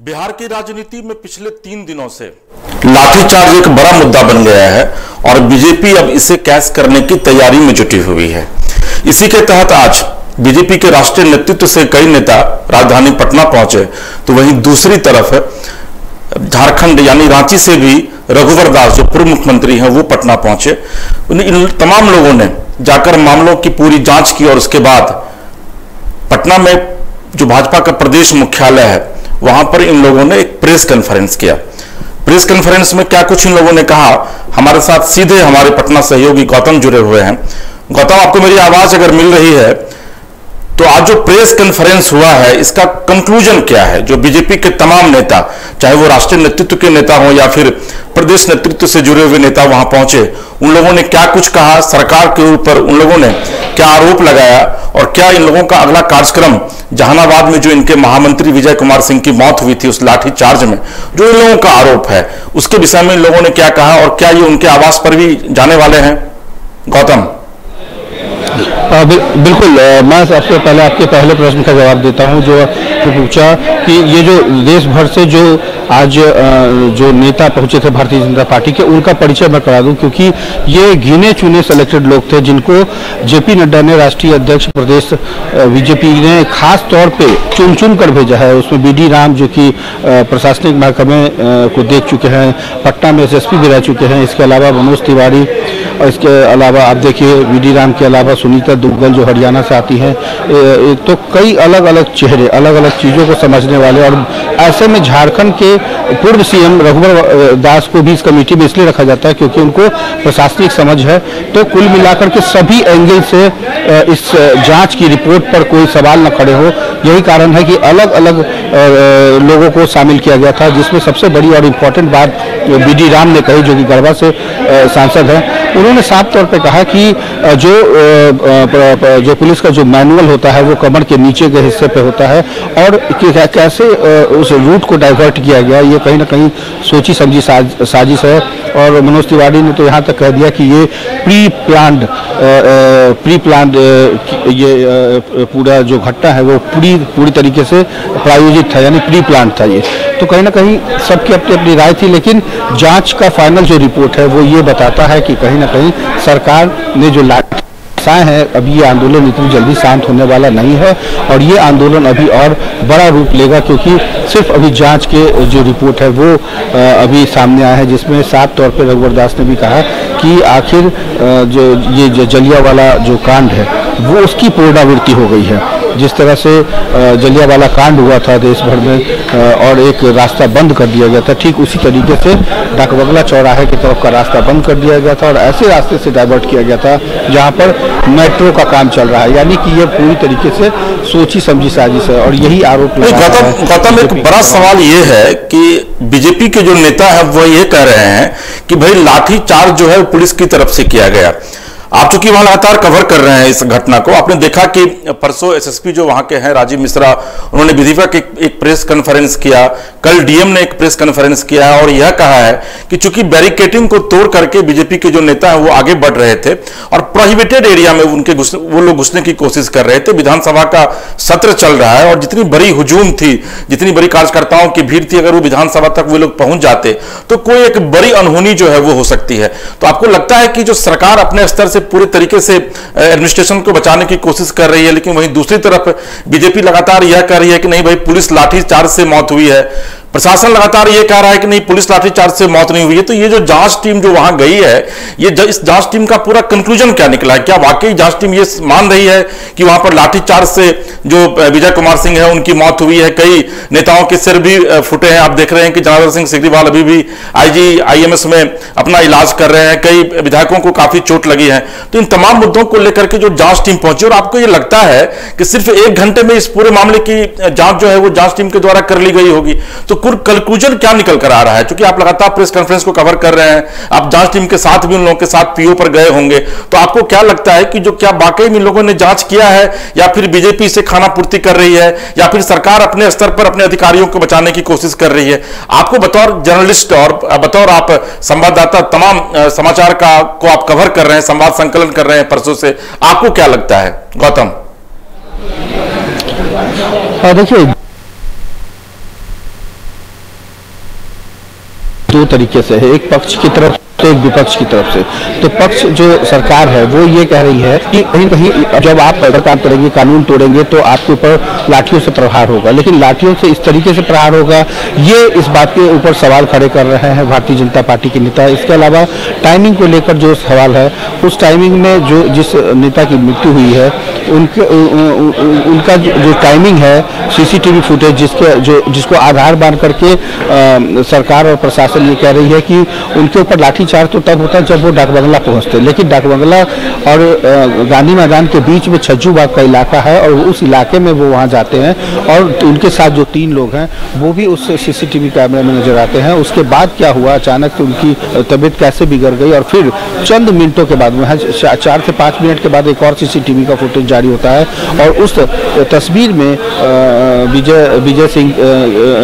बिहार की राजनीति में पिछले 3 दिनों से लाठीचार्ज एक बड़ा मुद्दा बन गया है और बीजेपी अब इसे कैश करने की तैयारी में जुटी हुई है। इसी के तहत आज बीजेपी के राष्ट्रीय नेतृत्व से कई नेता राजधानी पटना पहुंचे, तो वहीं दूसरी तरफ झारखंड यानी रांची से भी रघुवर दास जो पूर्व मुख्यमंत्री हैं वो पटना पहुंचे। इन तमाम लोगों ने जाकर मामलों की पूरी जांच की और उसके बाद पटना में जो भाजपा का प्रदेश मुख्यालय है वहां पर इन लोगों ने एक प्रेस कॉन्फ्रेंस किया। प्रेस कॉन्फ्रेंस में क्या कुछ इन लोगों ने कहा, हमारे साथ सीधे हमारे पटना सहयोगी गौतम जुड़े हुए हैं। गौतम, आपको मेरी आवाज अगर मिल रही है तो आज जो प्रेस कॉन्फ्रेंस हुआ है इसका कंक्लूजन क्या है? जो बीजेपी के तमाम नेता, चाहे वो राष्ट्रीय नेतृत्व के नेता हो या फिर प्रदेश नेतृत्व से जुड़े हुए नेता वहां पहुंचे, उन लोगों ने क्या कुछ कहा, सरकार के ऊपर उन लोगों ने क्या आरोप लगाया और क्या इन लोगों का अगला कार्यक्रम जहानाबाद में जो इनके महामंत्री विजय कुमार सिंह की मौत हुई थी उस लाठीचार्ज में जो इन लोगों का आरोप है उसके विषय में इन लोगों ने क्या कहा और क्या ये उनके आवास पर भी जाने वाले हैं? गौतम। बिल्कुल, मैं सबसे पहले आपके पहले प्रश्न का जवाब देता हूं जो पूछा कि ये जो देश भर से जो आज जो नेता पहुंचे थे भारतीय जनता पार्टी के, उनका परिचय मैं करा दूं, क्योंकि ये गिने चुने सेलेक्टेड लोग थे जिनको जेपी नड्डा ने, राष्ट्रीय अध्यक्ष प्रदेश बीजेपी ने खास तौर पे चुन कर भेजा है। उसमें बीडी राम जो कि प्रशासनिक महकमे को देख चुके हैं, पटना में एसएसपी भी रह चुके हैं, इसके अलावा मनोज तिवारी और इसके अलावा आप देखिए बीडी राम के अलावा सुनीता दुग्गल जो हरियाणा से आती हैं, तो कई अलग अलग चेहरे, अलग अलग चीज़ों को समझने वाले। और ऐसे में झारखंड के पूर्व सीएम रघुवर दास को भी इस कमेटी में इसलिए रखा जाता है क्योंकि उनको प्रशासनिक समझ है। तो कुल मिलाकर के सभी एंगल से इस जांच की रिपोर्ट पर कोई सवाल न खड़े हो, यही कारण है कि अलग अलग लोगों को शामिल किया गया था, जिसमें सबसे बड़ी और इम्पोर्टेंट बात बीडी राम ने कही, जो कि गढ़वा से सांसद हैं। उन्होंने साफ तौर पे कहा कि जो पुलिस का जो मैनुअल होता है वो कमर के नीचे के हिस्से पे होता है और कैसे उस रूट को डाइवर्ट किया गया, ये कहीं ना कहीं सोची समझी साजिश है। और मनोज तिवारी ने तो यहाँ तक कह दिया कि ये प्री प्लान्ड ये पूरा जो घटना है वो पूरी तरीके से प्रायोजित था, यानी प्री प्लान था ये। तो कहीं ना कहीं सबकी अपनी अपनी राय थी, लेकिन जांच का फाइनल जो रिपोर्ट है वो ये बताता है कि कहीं ना कहीं सरकार ने जो है, अभी ये आंदोलन इतनी जल्दी शांत होने वाला नहीं है और ये आंदोलन अभी और बड़ा रूप लेगा, क्योंकि सिर्फ अभी जांच के जो रिपोर्ट है वो अभी सामने आया है, जिसमें साफ तौर पर रघुवर दास ने भी कहा कि आखिर जो जलियांवाला जो कांड है वो उसकी पुनरावृत्ति हो गई है। जिस तरह से जलियांवाला कांड हुआ था देश भर में और एक रास्ता बंद कर दिया गया था, ठीक उसी तरीके से डाकबंगला चौराहे की तरफ का रास्ता बंद कर दिया गया था और ऐसे रास्ते से डाइवर्ट किया गया था जहां पर मेट्रो का काम चल रहा है, यानी कि ये पूरी तरीके से सोची समझी साजिश है और यही आरोप लगाया है। गौतम, एक बड़ा सवाल ये है कि बीजेपी के जो नेता है वो ये कह रहे हैं कि भाई लाठीचार्ज जो है पुलिस की तरफ से किया गया। आप चूंकि वहां लगातार कवर कर रहे हैं इस घटना को, आपने देखा कि परसों एसएसपी जो वहां के हैं राजीव मिश्रा, उन्होंने विधिवत एक प्रेस कॉन्फ्रेंस किया, कल डीएम ने एक प्रेस कॉन्फ्रेंस किया है और यह कहा है कि चूंकि बैरिकेडिंग को तोड़ करके बीजेपी के जो नेता हैं वो आगे बढ़ रहे थे और प्रोहिबिटेड एरिया में वो लोग घुसने की कोशिश कर रहे थे। विधानसभा का सत्र चल रहा है और जितनी बड़ी हुजूम थी, जितनी बड़ी कार्यकर्ताओं की भीड़ थी, अगर वो विधानसभा तक वो लोग पहुंच जाते तो कोई एक बड़ी अनहोनी जो है वो हो सकती है। तो आपको लगता है कि जो सरकार अपने स्तर से पूरे तरीके से एडमिनिस्ट्रेशन को बचाने की कोशिश कर रही है, लेकिन वहीं दूसरी तरफ बीजेपी लगातार यह कह रही है कि नहीं भाई पुलिस लाठीचार्ज से मौत हुई है, प्रशासन लगातार ये कह रहा है कि नहीं पुलिस लाठीचार्ज से मौत नहीं हुई है। तो ये जो जांच टीम जो वहां गई है, ये इस जांच टीम का पूरा कंक्लूजन क्या निकला है? क्या वाकई जांच टीम ये मान रही है कि वहां पर लाठीचार्ज से जो विजय कुमार सिंह है उनकी मौत हुई है? कई नेताओं के सिर भी फूटे हैं, आप देख रहे हैं कि जनार्दन सिंह सिग्रीवाल अभी भी आईजीआईएमएस में अपना इलाज कर रहे हैं, कई विधायकों को काफी चोट लगी है। तो इन तमाम मुद्दों को लेकर के जो जांच टीम पहुंची, और आपको ये लगता है कि सिर्फ 1 घंटे में इस पूरे मामले की जांच जो है वो जांच टीम के द्वारा कर ली गई होगी, तो कंक्लूजन क्या निकल कर आ रहा है? क्योंकि आप लगातार प्रेस कॉन्फ्रेंस को कवर कर रहे हैं, आप जांच टीम के साथ भी उन लोगों के साथ पीओ पर गए होंगे, तो आपको क्या लगता है कि जो क्या वाकई में लोगों ने जांच किया है या फिर बीजेपी से खाना पूर्ति कर रही है या फिर सरकार अपने स्तर पर अपने अधिकारियों को बचाने की कोशिश कर रही है? आपको बतौर जर्नलिस्ट और बतौर आप संवाददाता तमाम समाचार को आप कवर कर रहे हैं, संवाद संकलन कर रहे हैं परसों से, आपको क्या लगता है गौतम? देखिए दो तरीके से है, एक पक्ष की तरफ तो एक विपक्ष की तरफ से। तो पक्ष जो सरकार है वो ये कह रही है कि कहीं कहीं जब आप काम करेंगे, कानून तोड़ेंगे तो आपके ऊपर लाठियों से प्रहार होगा, लेकिन लाठियों से इस तरीके से प्रहार होगा, ये इस बात के ऊपर सवाल खड़े कर रहे हैं भारतीय जनता पार्टी के नेता। इसके अलावा टाइमिंग को लेकर जो सवाल है, उस टाइमिंग में जो जिस नेता की मृत्यु हुई है उनका जो टाइमिंग है, सीसीटीवी फुटेज जिसको आधार मान करके सरकार और प्रशासन ये कह रही है कि उनके ऊपर लाठीचार्ज तो तब होता है जब वो डाक बंगला पहुंचते, लेकिन डाक बंगला और गांधी मैदान के बीच में छज्जू बाग का इलाका है और उस इलाके में वो वहां जाते हैं और उनके साथ जो 3 लोग हैं वो भी उस सीसीटीवी कैमरे में नजर आते हैं। उसके बाद क्या हुआ, अचानक से उनकी तबीयत कैसे बिगड़ गई और फिर चंद मिनटों के बाद 4 से 5 मिनट के बाद एक और सीसीटीवी का फुटेज जारी होता है और उस तस्वीर में विजय सिंह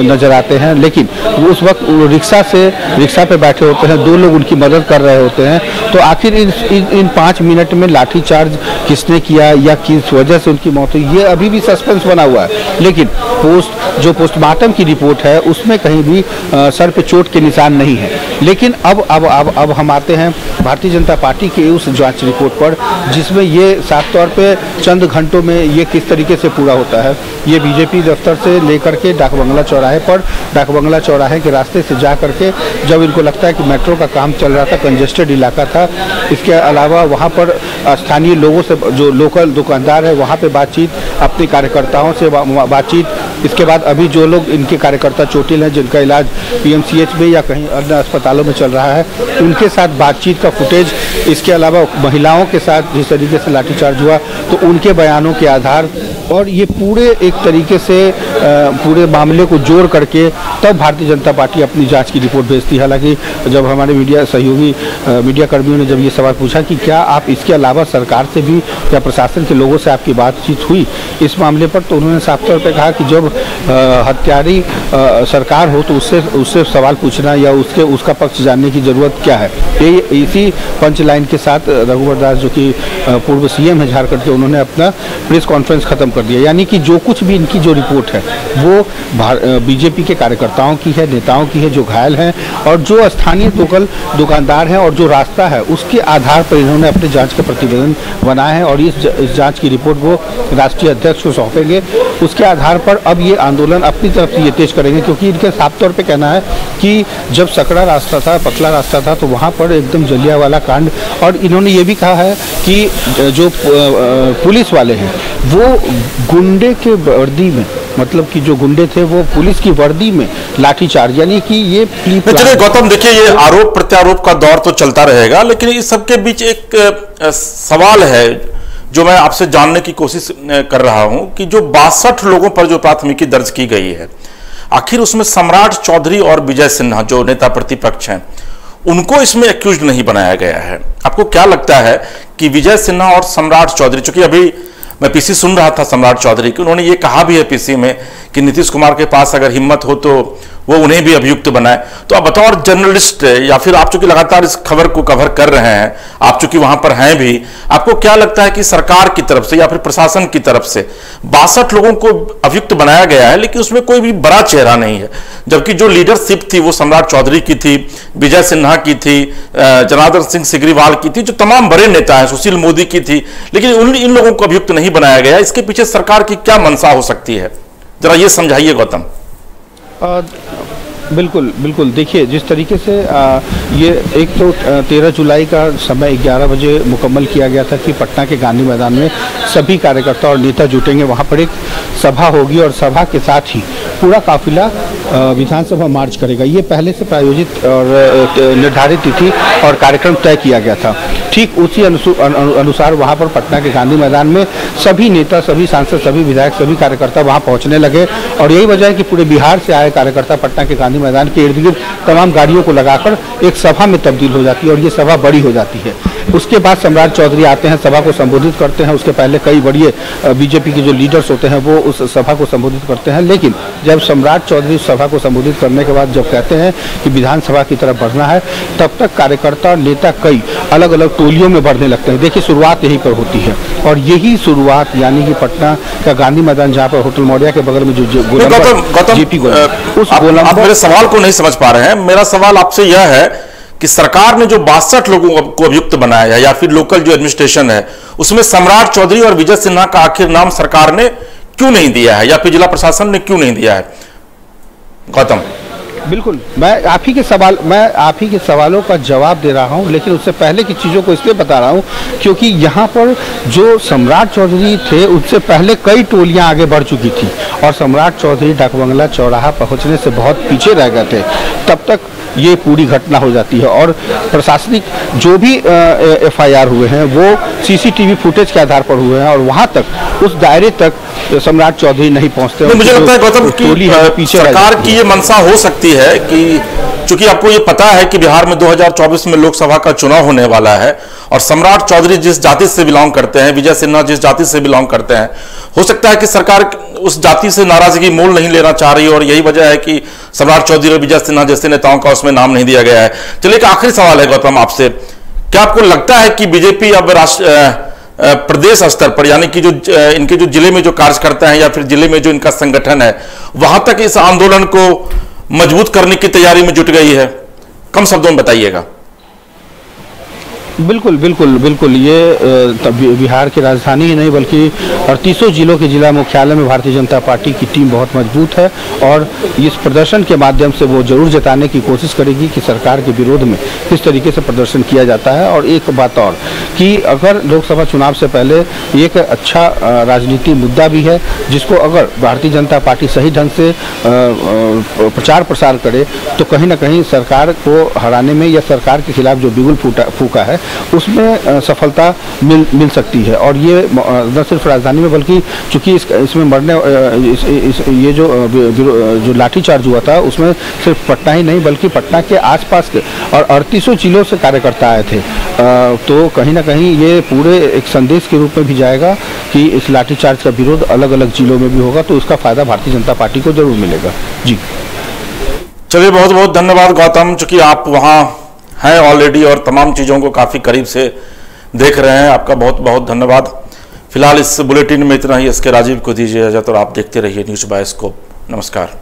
नजर आते हैं, लेकिन वो उस वक्त रिक्शा पे बैठे होते हैं, 2 लोग उनकी मदद कर रहे होते हैं। तो आखिर इन 5 मिनट में लाठीचार्ज किसने किया या किस वजह से उनकी मौत हुई, ये अभी भी सस्पेंस बना हुआ है। लेकिन पोस्टमार्टम की रिपोर्ट है उसमें कहीं भी सर पे चोट के निशान नहीं है। लेकिन अब हम आते हैं भारतीय जनता पार्टी की उस जांच रिपोर्ट पर, जिसमें ये साफ तौर पे चंद घंटों में ये किस तरीके से पूरा होता है। ये बीजेपी दफ्तर से लेकर के डाक बंगला चौराहे के रास्ते से जा करके जब इनको लगता है कि मेट्रो का काम चल रहा था, कंजेस्टेड इलाका था, इसके अलावा वहाँ पर स्थानीय लोगों से, जो लोकल दुकानदार है वहाँ पे बातचीत, अपने कार्यकर्ताओं से बातचीत, इसके बाद अभी जो लोग इनके कार्यकर्ता चोटिल हैं जिनका इलाज पीएमसीएच में या कहीं अन्य अस्पतालों में चल रहा है, उनके साथ बातचीत का फुटेज, इसके अलावा महिलाओं के साथ जिस तरीके से लाठीचार्ज हुआ तो उनके बयानों के आधार, और ये पूरे एक तरीके से पूरे मामले को जोड़ करके तब भारतीय जनता पार्टी अपनी जांच की रिपोर्ट भेजती है। हालांकि जब हमारे मीडिया सहयोगी मीडिया कर्मियों ने जब ये सवाल पूछा कि क्या आप इसके अलावा सरकार से भी या प्रशासन के लोगों से आपकी बातचीत हुई इस मामले पर, तो उन्होंने साफ तौर पर कहा कि जब हत्यारी सरकार हो तो उससे सवाल पूछना या उसका पक्ष जानने की जरूरत क्या है। इसी पंच लाइन के साथ रघुवर दास जो कि पूर्व सीएम है झारखंड के, उन्होंने अपना प्रेस कॉन्फ्रेंस खत्म कर दिया। यानी कि जो कुछ भी इनकी जो रिपोर्ट है वो बीजेपी के कार्यकर्ताओं की है, नेताओं की है जो घायल हैं, और जो स्थानीय लोकल दुकानदार हैं और जो रास्ता है उसके आधार पर इन्होंने अपने जांच का प्रतिवेदन बनाया है और इस जांच की रिपोर्ट वो राष्ट्रीय अध्यक्ष को सौंपेंगे। उसके आधार पर अब ये आंदोलन अपनी तरफ से ये तेज करेंगे, क्योंकि इनके साफ तौर पर कहना है कि जब सकड़ा रास्ता था, पतला रास्ता था, तो वहाँ पर एकदम जलियांवाला कांड, और इन्होंने ये भी कहा है कि जो पुलिस वाले हैं वो गुंडे के वर्दी में, मतलब कि जो गुंडे थे वो पुलिस की वर्दी में लाठीचार्ज, यानी कि ये चलिए गौतम, देखिए ये आरोप प्रत्यारोप का दौर तो चलता रहेगा, लेकिन इस सबके बीच एक सवाल है जो मैं आपसे जानने की कोशिश कर रहा हूं कि जो 62 लोगों पर जो प्राथमिकी दर्ज की गई है, आखिर उसमें सम्राट चौधरी और विजय सिन्हा जो नेता प्रतिपक्ष हैं उनको इसमें एक्यूज्ड नहीं बनाया गया है। आपको क्या लगता है कि विजय सिन्हा और सम्राट चौधरी, चूंकि अभी मैं पीसी सुन रहा था सम्राट चौधरी की, उन्होंने ये कहा भी है पीसी में कि नीतीश कुमार के पास अगर हिम्मत हो तो वो उन्हें भी अभियुक्त बनाए, तो आप बतौर जर्नलिस्ट या फिर आप चूंकि लगातार इस खबर को कवर कर रहे हैं, आप चूंकि वहां पर हैं भी, आपको क्या लगता है कि सरकार की तरफ से या फिर प्रशासन की तरफ से 62 लोगों को अभियुक्त बनाया गया है लेकिन उसमें कोई भी बड़ा चेहरा नहीं है, जबकि जो लीडरशिप थी वो सम्राट चौधरी की थी, विजय सिन्हा की थी, जनार्दन सिंह सिग्रीवाल की थी, जो तमाम बड़े नेता हैं, सुशील मोदी की थी, लेकिन इन लोगों को अभियुक्त नहीं बनाया गया। इसके पीछे सरकार की क्या मंशा हो सकती है, जरा ये समझाइए गौतम। बिल्कुल देखिए, जिस तरीके से ये एक तो 13 जुलाई का समय 11 बजे मुकम्मल किया गया था कि पटना के गांधी मैदान में सभी कार्यकर्ता और नेता जुटेंगे, वहाँ पर एक सभा होगी और सभा के साथ ही पूरा काफिला विधानसभा मार्च करेगा। ये पहले से प्रायोजित और निर्धारित तिथि और कार्यक्रम तय किया गया था। ठीक उसी अनुसार वहाँ पर पटना के गांधी मैदान में सभी नेता, सभी सांसद, सभी विधायक, सभी कार्यकर्ता वहाँ पहुँचने लगे, और यही वजह है कि पूरे बिहार से आए कार्यकर्ता पटना के गांधी मैदान के इर्द गिर्द तमाम गाड़ियों को लगाकर एक सभा में तब्दील हो जाती है और ये सभा बड़ी हो जाती है। उसके बाद सम्राट चौधरी आते हैं, सभा को संबोधित करते हैं। उसके पहले कई बड़े बीजेपी के जो लीडर्स होते हैं वो उस सभा को संबोधित करते हैं, लेकिन जब सम्राट चौधरी सभा सभा को संबोधित करने के बाद जब कहते हैं कि विधानसभा की तरफ बढ़ना है, तब तक कार्यकर्ता और नेता कई अलग अलग टोलियों में बढ़ने लगते हैं। देखिए, शुरुआत यहीं पर होती है और यही शुरुआत यानी कि पटना का गांधी मैदान, जहाँ पर होटल मौर्या के बगल में जो जेपी गोलंबर, उस गोलंबर, आप मेरे सवाल को नहीं समझ पा रहे हैं। मेरा सवाल आपसे यह है कि सरकार ने जो 62 लोगों को अभियुक्त बनाया है या फिर लोकल जो एडमिनिस्ट्रेशन है, उसमें सम्राट चौधरी और विजय सिन्हा का आखिर नाम सरकार ने क्यों नहीं दिया है या फिर जिला प्रशासन ने क्यों नहीं दिया है? गौतम, बिल्कुल, मैं आप ही के सवालों का जवाब दे रहा हूं, लेकिन उससे पहले की चीज़ों को इसलिए बता रहा हूं क्योंकि यहाँ पर जो सम्राट चौधरी थे उससे पहले कई टोलियां आगे बढ़ चुकी थी और सम्राट चौधरी डाकबंगला चौराहा पहुँचने से बहुत पीछे रह गए थे। तब तक ये पूरी घटना हो जाती है और प्रशासनिक जो भी FIR हुए हैं वो CCTV फुटेज के आधार पर हुए हैं और वहाँ तक उस दायरे तक सम्राट चौधरी नहीं पहुँचते। मुझे लगता है गौतम की सरकार की ये मंशा हो सकती है कि चूंकि आपको ये पता है कि बिहार में 2024 में लोकसभा का चुनाव होने वाला है और सम्राट चौधरी जिस जाति से बिलोंग करते हैं, विजय सिन्हा जिस जाति से बिलोंग करते हैं, हो सकता है कि सरकार उस जाति से नाराजगी मोल नहीं लेना चाह रही और यही वजह है कि सम्राट चौधरी और विजय सिन्हा जैसे नेताओं का उसमें नाम नहीं दिया गया है। चलिए, एक आखिरी सवाल है गौतम आपसे, क्या आपको लगता है कि बीजेपी अब प्रदेश स्तर पर यानी कि जो इनके जो जिले में जो कार्यकर्ता हैं या फिर जिले में जो इनका संगठन है, वहां तक इस आंदोलन को मजबूत करने की तैयारी में जुट गई है? कम शब्दों में बताइएगा। बिल्कुल बिल्कुल बिल्कुल, ये बिहार की राजधानी ही नहीं बल्कि 38 जिलों के जिला मुख्यालय में भारतीय जनता पार्टी की टीम बहुत मजबूत है और इस प्रदर्शन के माध्यम से वो जरूर जताने की कोशिश करेगी कि सरकार के विरोध में किस तरीके से प्रदर्शन किया जाता है। और एक बात और कि अगर लोकसभा चुनाव से पहले एक अच्छा राजनीति मुद्दा भी है जिसको अगर भारतीय जनता पार्टी सही ढंग से प्रचार प्रसार करे तो कहीं ना कहीं सरकार को हराने में या सरकार के खिलाफ जो बिगुल फूका है उसमें सफलता मिल सकती है। और ये न सिर्फ राजधानी में बल्कि चूंकि इसमें मरने ये जो लाठीचार्ज हुआ था उसमें सिर्फ पटना ही नहीं बल्कि पटना के आसपास के और 38 जिलों से कार्यकर्ता आए थे, तो कहीं ना कहीं ये पूरे एक संदेश के रूप में भी जाएगा कि इस लाठीचार्ज का विरोध अलग अलग जिलों में भी होगा, तो उसका फायदा भारतीय जनता पार्टी को जरूर मिलेगा। जी चलिए, बहुत बहुत धन्यवाद गौतम, चूंकि आप वहाँ हैं ऑलरेडी और तमाम चीज़ों को काफ़ी करीब से देख रहे हैं, आपका बहुत बहुत धन्यवाद। फिलहाल इस बुलेटिन में इतना ही। इसके राजीव को दीजिए इजाजत और आप देखते रहिए न्यूज़ बाय स्कोप। नमस्कार।